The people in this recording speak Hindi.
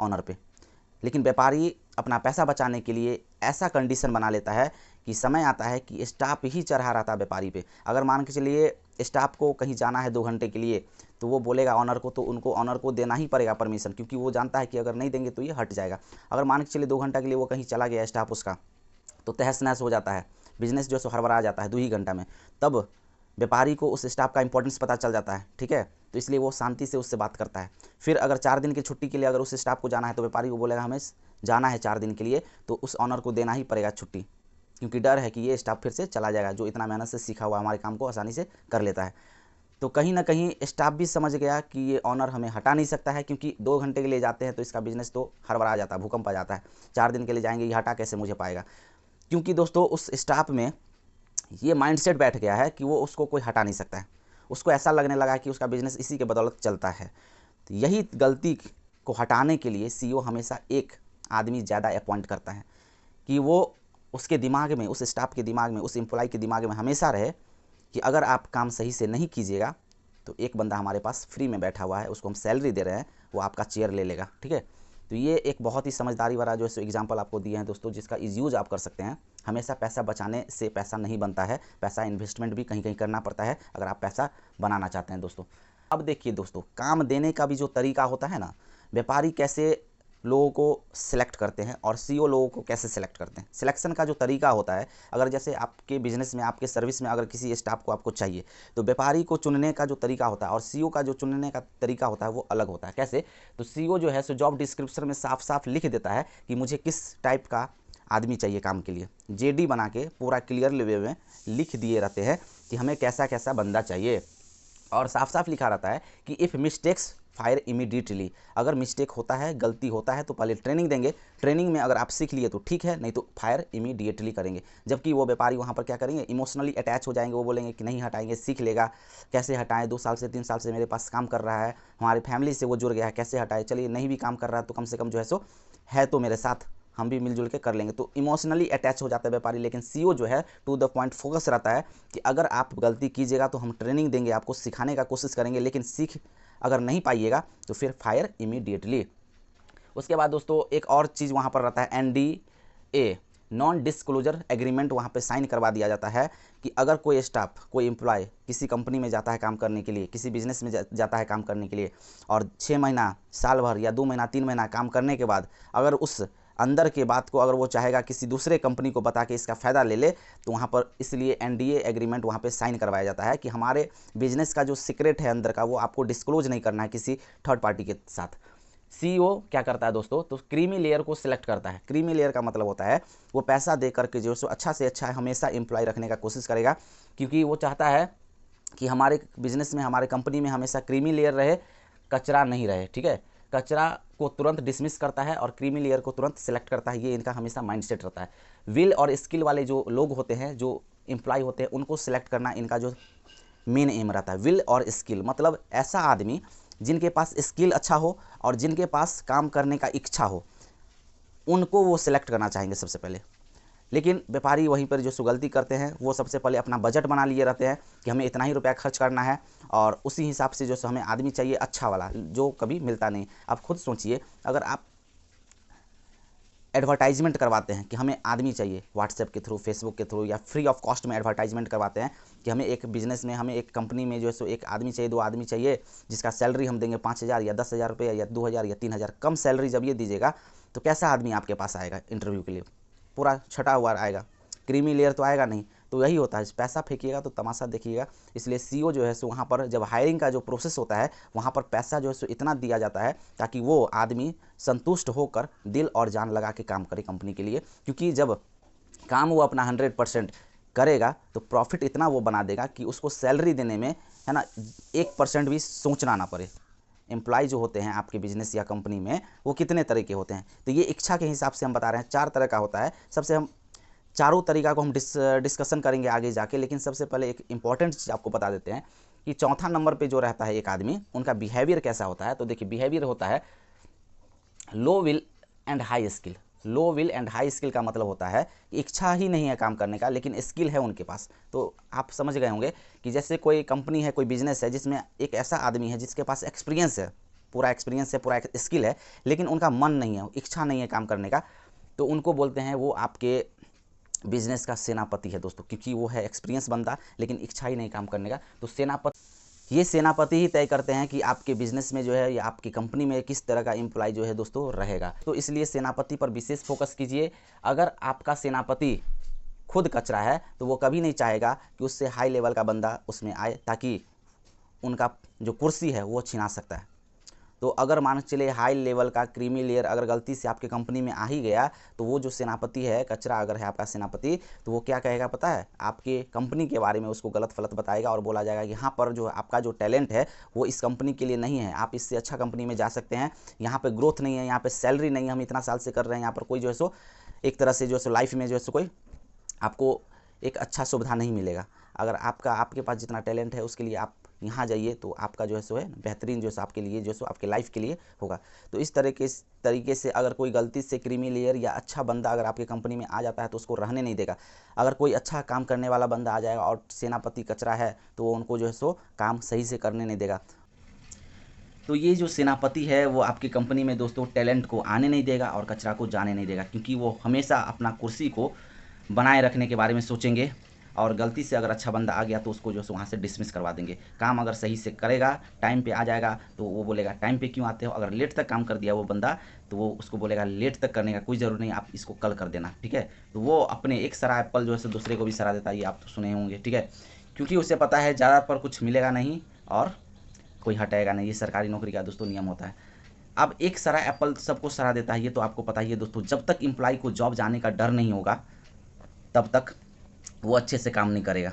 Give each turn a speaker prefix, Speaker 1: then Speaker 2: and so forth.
Speaker 1: ऑनर पे। लेकिन व्यापारी अपना पैसा बचाने के लिए ऐसा कंडीशन बना लेता है कि समय आता है कि स्टाफ ही चढ़ा रहता है व्यापारी पे। अगर मान के चलिए स्टाफ को कहीं जाना है 2 घंटे के लिए, तो वो बोलेगा ऑनर को, तो उनको ऑनर को देना ही पड़ेगा परमिशन, क्योंकि वो जानता है कि अगर नहीं देंगे तो ये हट जाएगा। अगर मान के चलिए 2 घंटा के लिए वो कहीं चला गया स्टाफ उसका, तो तहस नहस हो जाता है, बिजनेस जो है सो हड़बड़ा जाता है 2 ही घंटा में। तब व्यापारी को उस स्टाफ का इंपॉर्टेंस पता चल जाता है, ठीक है, तो इसलिए वो शांति से उससे बात करता है। फिर अगर 4 दिन की छुट्टी के लिए अगर उस स्टाफ को जाना है, तो व्यापारी को बोलेगा हमें जाना है 4 दिन के लिए, तो उस ऑनर को देना ही पड़ेगा छुट्टी, क्योंकि डर है कि ये स्टाफ फिर से चला जाएगा जो इतना मेहनत से सीखा हुआ हमारे काम को आसानी से कर लेता है। तो कहीं ना कहीं स्टाफ भी समझ गया कि ये ऑनर हमें हटा नहीं सकता है, क्योंकि 2 घंटे के लिए जाते हैं तो इसका बिजनेस तो हड़बड़ा जाता है, भूकंप आ जाता है। 4 दिन के लिए जाएंगे, ये हटा कैसे मुझे पाएगा। क्योंकि दोस्तों उस स्टाफ में ये माइंडसेट बैठ गया है कि वो उसको कोई हटा नहीं सकता है। उसको ऐसा लगने लगा कि उसका बिजनेस इसी के बदौलत चलता है। तो यही गलती को हटाने के लिए सीईओ हमेशा एक आदमी ज़्यादा अपॉइंट करता है, कि वो उसके दिमाग में, उस स्टाफ के दिमाग में, उस एम्प्लॉय के दिमाग में हमेशा रहे कि अगर आप काम सही से नहीं कीजिएगा तो एक बंदा हमारे पास फ्री में बैठा हुआ है, उसको हम सैलरी दे रहे हैं, वो आपका चेयर ले लेगा, ठीक है। तो ये एक बहुत ही समझदारी वाला जो है एग्जाम्पल आपको दिए हैं दोस्तों, जिसका यूज़ आप कर सकते हैं। हमेशा पैसा बचाने से पैसा नहीं बनता है, पैसा इन्वेस्टमेंट भी कहीं कहीं करना पड़ता है अगर आप पैसा बनाना चाहते हैं दोस्तों। अब देखिए दोस्तों, काम देने का भी जो तरीका होता है ना, व्यापारी कैसे लोगों को सिलेक्ट करते हैं और सीईओ लोगों को कैसे सिलेक्ट करते हैं। सिलेक्शन का जो तरीका होता है, अगर जैसे आपके बिजनेस में, आपके सर्विस में अगर किसी स्टाफ को आपको चाहिए, तो व्यापारी को चुनने का जो तरीका होता है और सीईओ का जो चुनने का तरीका होता है वो अलग होता है। कैसे? तो सीईओ जो है सो जॉब डिस्क्रिप्शन में साफ साफ लिख देता है कि मुझे किस टाइप का आदमी चाहिए काम के लिए। जेडी बना के पूरा क्लियर वे में लिख दिए रहते हैं कि हमें कैसा कैसा बंदा चाहिए, और साफ साफ लिखा रहता है कि इफ़ मिस्टेक्स फायर इमीडिएटली। अगर मिस्टेक होता है, गलती होता है, तो पहले ट्रेनिंग देंगे, ट्रेनिंग में अगर आप सीख लिए तो ठीक है, नहीं तो फायर इमीडिएटली करेंगे। जबकि वो व्यापारी वहाँ पर क्या करेंगे, इमोशनली अटैच हो जाएंगे, वो बोलेंगे कि नहीं हटाएंगे, सीख लेगा, कैसे हटाएं, 2 साल से 3 साल से मेरे पास काम कर रहा है, हमारी फैमिली से वो जुड़ गया है, कैसे हटाए, चलिए नहीं भी काम कर रहा है तो कम से कम जो है सो है तो मेरे साथ, हम भी मिलजुल के कर लेंगे। तो इमोशनली अटैच हो जाता है व्यापारी। लेकिन सीईओ जो है टू द पॉइंट फोकस रहता है कि अगर आप गलती कीजिएगा तो हम ट्रेनिंग देंगे, आपको सिखाने का कोशिश करेंगे, लेकिन सीख अगर नहीं पाइएगा तो फिर फायर इमीडिएटली। उसके बाद दोस्तों एक और चीज़ वहाँ पर रहता है, NDA, नॉन डिस्क्लोजर एग्रीमेंट, वहाँ पे साइन करवा दिया जाता है कि अगर कोई स्टाफ, कोई एम्प्लॉय किसी कंपनी में जाता है काम करने के लिए, किसी बिजनेस में जाता है काम करने के लिए, और 6 महीना, साल भर या 2 महीना, 3 महीना काम करने के बाद अगर उस अंदर के बात को अगर वो चाहेगा किसी दूसरे कंपनी को बता के इसका फ़ायदा ले ले, तो वहाँ पर इसलिए NDA एग्रीमेंट वहाँ पे साइन करवाया जाता है कि हमारे बिजनेस का जो सीक्रेट है अंदर का, वो आपको डिस्क्लोज नहीं करना है किसी थर्ड पार्टी के साथ। सीईओ क्या करता है दोस्तों, तो क्रीमी लेयर को सिलेक्ट करता है। क्रीमी लेयर का मतलब होता है वो पैसा दे करके जो है अच्छा से अच्छा हमेशा एम्प्लॉय रखने का कोशिश करेगा, क्योंकि वो चाहता है कि हमारे बिजनेस में, हमारे कंपनी में हमेशा क्रीमी लेयर रहे, कचरा नहीं रहे, ठीक है। कचरा को तुरंत डिसमिस करता है और क्रीमी लेयर को तुरंत सिलेक्ट करता है, ये इनका हमेशा माइंडसेट रहता है। विल और स्किल वाले जो लोग होते हैं, जो एम्प्लॉय होते हैं, उनको सिलेक्ट करना इनका जो मेन एम रहता है। विल और स्किल मतलब ऐसा आदमी जिनके पास स्किल अच्छा हो और जिनके पास काम करने का इच्छा हो, उनको वो सिलेक्ट करना चाहेंगे सबसे पहले। लेकिन व्यापारी वहीं पर जो गलती करते हैं, वो सबसे पहले अपना बजट बना लिए रहते हैं कि हमें इतना ही रुपया खर्च करना है, और उसी हिसाब से जो हमें आदमी चाहिए अच्छा वाला, जो कभी मिलता नहीं। आप खुद सोचिए, अगर आप एडवर्टाइजमेंट करवाते हैं कि हमें आदमी चाहिए, व्हाट्सएप के थ्रू, फेसबुक के थ्रू, या फ्री ऑफ कॉस्ट में एडवर्टाइजमेंट करवाते हैं कि हमें एक बिजनेस में, हमें एक कंपनी में जो है सो एक आदमी चाहिए, 2 आदमी चाहिए, जिसका सैलरी हम देंगे 5,000 या 10,000 रुपये या 2,000 या 3,000, कम सैलरी जब ये दीजिएगा तो कैसा आदमी आपके पास आएगा इंटरव्यू के लिए? पूरा छटा हुआ आएगा, क्रीमी लेयर तो आएगा नहीं। तो यही होता है, पैसा फेंकिएगा तो तमाशा देखिएगा। इसलिए सीईओ जो है सो वहाँ पर जब हायरिंग का जो प्रोसेस होता है, वहाँ पर पैसा जो है सो इतना दिया जाता है ताकि वो आदमी संतुष्ट होकर दिल और जान लगा के काम करे कंपनी के लिए। क्योंकि जब काम वो अपना 100% करेगा तो प्रॉफिट इतना वो बना देगा कि उसको सैलरी देने में, है ना, 1% भी सोचना ना पड़े। एम्प्लॉय जो होते हैं आपके बिजनेस या कंपनी में, वो कितने तरह के होते हैं, तो ये इच्छा के हिसाब से हम बता रहे हैं, 4 तरह का होता है। सबसे हम चारों तरीका को हम डिस्कशन करेंगे आगे जाके, लेकिन सबसे पहले एक इंपॉर्टेंट चीज़ आपको बता देते हैं कि चौथा नंबर पे जो रहता है एक आदमी, उनका बिहेवियर कैसा होता है। तो देखिए, बिहेवियर होता है low will and high skill. Low will and high skill का मतलब होता है इच्छा ही नहीं है काम करने का, लेकिन स्किल है उनके पास। तो आप समझ गए होंगे कि जैसे कोई कंपनी है, कोई बिजनेस है जिसमें एक ऐसा आदमी है जिसके पास एक्सपीरियंस है, पूरा एक्सपीरियंस है, पूरा स्किल है, लेकिन उनका मन नहीं है, इच्छा नहीं है काम करने का, तो उनको बोलते हैं वो आपके बिजनेस का सेनापति है दोस्तों, क्योंकि वो है एक्सपीरियंस बंदा लेकिन इच्छा ही नहीं काम करने का। तो ये सेनापति ही तय करते हैं कि आपके बिजनेस में जो है या आपकी कंपनी में किस तरह का एम्प्लॉय जो है दोस्तों रहेगा। तो इसलिए सेनापति पर विशेष फोकस कीजिए। अगर आपका सेनापति खुद कचरा है तो वो कभी नहीं चाहेगा कि उससे हाई लेवल का बंदा उसमें आए, ताकि उनका जो कुर्सी है वो छीना सकता है। तो अगर मान चले हाई लेवल का क्रीमी लेयर अगर गलती से आपके कंपनी में आ ही गया, तो वो जो सेनापति है, कचरा अगर है आपका सेनापति, तो वो क्या कहेगा पता है, आपके कंपनी के बारे में उसको गलत फलत बताएगा और बोला जाएगा यहाँ पर जो आपका जो टैलेंट है वो इस कंपनी के लिए नहीं है, आप इससे अच्छा कंपनी में जा सकते हैं, यहाँ पर ग्रोथ नहीं है, यहाँ पर सैलरी नहीं है, हम इतना साल से कर रहे हैं, यहाँ पर कोई जो है सो एक तरह से जो है सो लाइफ में जो है सो कोई आपको एक अच्छा सुविधा नहीं मिलेगा। अगर आपके पास जितना टैलेंट है उसके लिए आप यहाँ जाइए तो आपका जो है सो है बेहतरीन जो है सो आपके लिए जो है सो आपके लाइफ के लिए होगा। तो इस तरीके से अगर कोई गलती से क्रीमी लेयर या अच्छा बंदा अगर आपकी कंपनी में आ जाता है तो उसको रहने नहीं देगा। अगर कोई अच्छा काम करने वाला बंदा आ जाएगा और सेनापति कचरा है तो वो उनको जो है सो काम सही से करने नहीं देगा। तो ये जो सेनापति है वो आपकी कंपनी में दोस्तों टैलेंट को आने नहीं देगा और कचरा को जाने नहीं देगा, क्योंकि वो हमेशा अपना कुर्सी को बनाए रखने के बारे में सोचेंगे, और गलती से अगर अच्छा बंदा आ गया तो उसको जो है वहाँ से डिसमिस करवा देंगे। काम अगर सही से करेगा, टाइम पे आ जाएगा, तो वो बोलेगा टाइम पे क्यों आते हो। अगर लेट तक काम कर दिया वो बंदा तो वो उसको बोलेगा लेट तक करने का कोई ज़रूरत नहीं, आप इसको कल कर देना, ठीक है। तो वो अपने एक सरा एप्पल जो है दूसरे को भी सरा देता है, ये आप तो सुने होंगे, ठीक है, क्योंकि उसे पता है ज़्यादा पर कुछ मिलेगा नहीं और कोई हटाएगा नहीं। ये सरकारी नौकरी का दोस्तों नियम होता है। अब एक सरा एप्पल सबको सरा देता है, ये तो आपको पता ही है दोस्तों। जब तक एम्प्लॉय को जॉब जाने का डर नहीं होगा तब तक वो अच्छे से काम नहीं करेगा।